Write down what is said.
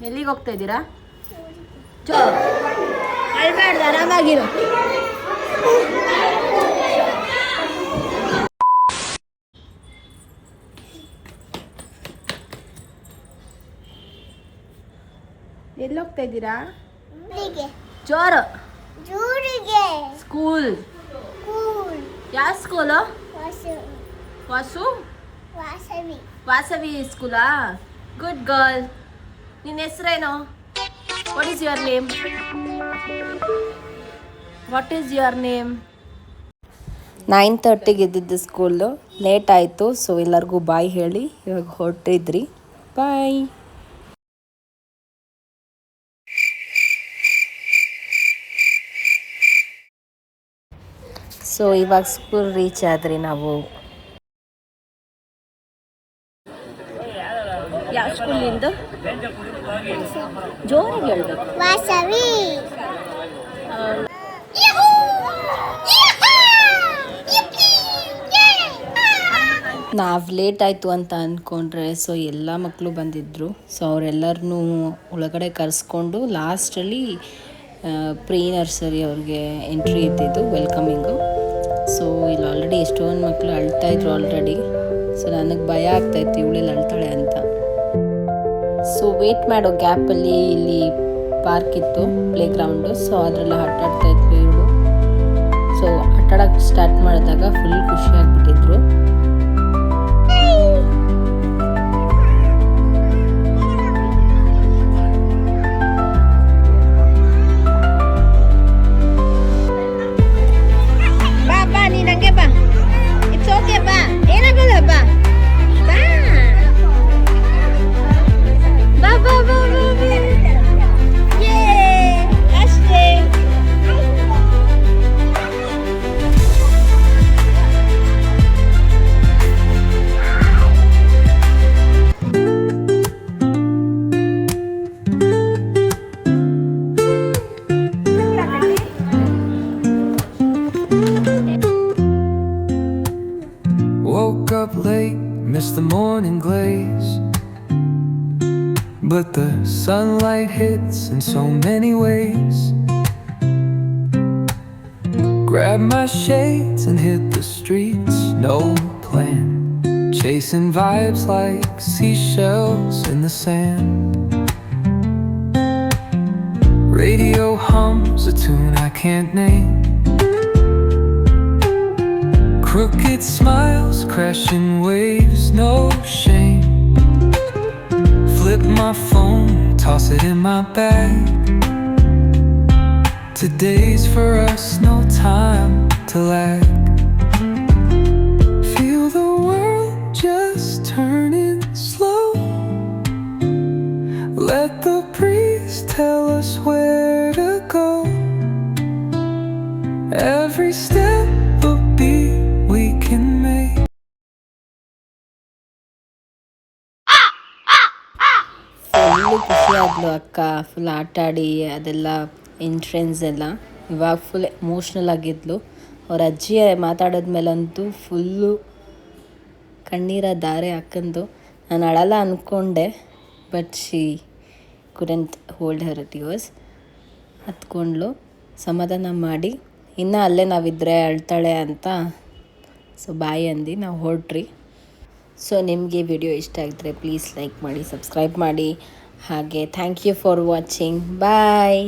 ಎಲ್ಲಿಗೆ ಹೋಗ್ತಾ ಇದ್ದೀರಾ? ಅಳ್ಬೇಡ್ದು, ಆರಾಮಾಗಿರು. ಎಲ್ಲಿ ಹೋಗ್ತಾ ಇದ್ದೀರಾ? ಜೋರು. ಸ್ಕೂಲ್. ಯಾವ ಸ್ಕೂಲು? ವಾಸವಿ ಸ್ಕೂಲಾ? Good girl. ನಿನ್ನ ಹೆಸರೇನು? What is your name? What is your name? 9:30ಗೆ ಇದ್ದಿದ್ದು ಸ್ಕೂಲು, ಲೇಟ್ ಆಯಿತು. ಸೊ ಎಲ್ಲರಿಗೂ ಬಾಯ್ ಹೇಳಿ ಇವಾಗ ಹೊರಟಿದ್ರಿ. ಬಾಯ್. ಸೊ ಇವಾಗ ಸ್ಕೂಲ್ ರೀಚ್ ಆದ್ರಿ ನಾವು. ಯಾವ ಸ್ಕೂಲಿಂದು? ಜೋರಾಗಿ ಹೇಳ್ಬೇಕು. ವಾಸವಿ. ನಾವು ಲೇಟ್ ಆಯಿತು ಅಂತ ಅಂದ್ಕೊಂಡ್ರೆ ಸೊ ಎಲ್ಲ ಮಕ್ಕಳು ಬಂದಿದ್ದರು. ಸೊ ಅವರೆಲ್ಲರನ್ನೂ ಒಳಗಡೆ ಕರೆಸ್ಕೊಂಡು ಲಾಸ್ಟಲ್ಲಿ ಪ್ರೀ ನರ್ಸರಿ ಅವ್ರಿಗೆ ಎಂಟ್ರಿ ಇದ್ದಿದ್ದು, ವೆಲ್ಕಮಿಂಗು. ಸೊ ಇಲ್ಲಿ ಆಲ್ರೆಡಿ ಎಷ್ಟೊಂದು ಮಕ್ಕಳು ಅಳ್ತಾಯಿದ್ರು ಆಲ್ರೆಡಿ. ಸೊ ನನಗೆ ಭಯ ಆಗ್ತಾಯಿತ್ತು ಇವಳೆಲ್ಲ ಅಳ್ತಾಳೆ ಅಂತ. ಸೊ ವೇಟ್ ಮಾಡೋ ಗ್ಯಾಪಲ್ಲಿ ಇಲ್ಲಿ ಪಾರ್ಕ್ ಇತ್ತು, ಪ್ಲೇ ಗ್ರೌಂಡು. ಸೊ ಅದರೆಲ್ಲ ಆಟಾಡ್ತಾಯಿದ್ರು ಇವಳು. ಸೊ ಆಟಾಡೋಕ್ಕೆ ಸ್ಟಾರ್ಟ್ ಮಾಡಿದಾಗ full ಖುಷಿಯಾಗಿಬಿಟ್ಟಿದ್ರು. Woke up late, missed the morning glaze, but the sunlight hits in so many ways. Grabbed my shades and hit the streets, no plan, chasing vibes like seashells in the sand. Radio hums a tune I can't name, crooked smiles, crashing waves, no shame. Flip my phone, toss it in my bag. Today's for us, no time to lag. Feel the world just turning slow. Let the breeze tell us where to go. Every step a beat we can make. Full ಖುಷಿಯಾದ್ಲು ಅಕ್ಕ. Full ಆಟಾಡಿ ಅದೆಲ್ಲ entrance ಎಲ್ಲ. ಇವಾಗ full emotional ಆಗಿದ್ಲು. ಅವ್ರ ಅಜ್ಜಿ ಮಾತಾಡೋದ್ಮೇಲಂತೂ full ಕಣ್ಣೀರ ಧಾರೆ ಅಕ್ಕಂದು. ನಾನು ಅಳಲ್ಲ ಅಂದ್ಕೊಂಡೆ, but she couldn't hold her tears. ಹತ್ಕೊಂಡ್ಲು, ಸಮಾಧಾನ ಮಾಡಿ ಇನ್ನೂ ಅಲ್ಲೇ ನಾವಿದ್ದರೆ ಅಳ್ತಾಳೆ ಅಂತ ಸೊ ಬಾಯ್ ಅಂದು ನಾವು ಹೊರಟ್ರಿ. ಸೊ ನಿಮಗೆ ವಿಡಿಯೋ ಇಷ್ಟ ಆಗಿದ್ರೆ ಪ್ಲೀಸ್ ಲೈಕ್ ಮಾಡಿ, ಸಬ್ಸ್ಕ್ರೈಬ್ ಮಾಡಿ. ಹಾಗೆ thank you for watching. Bye.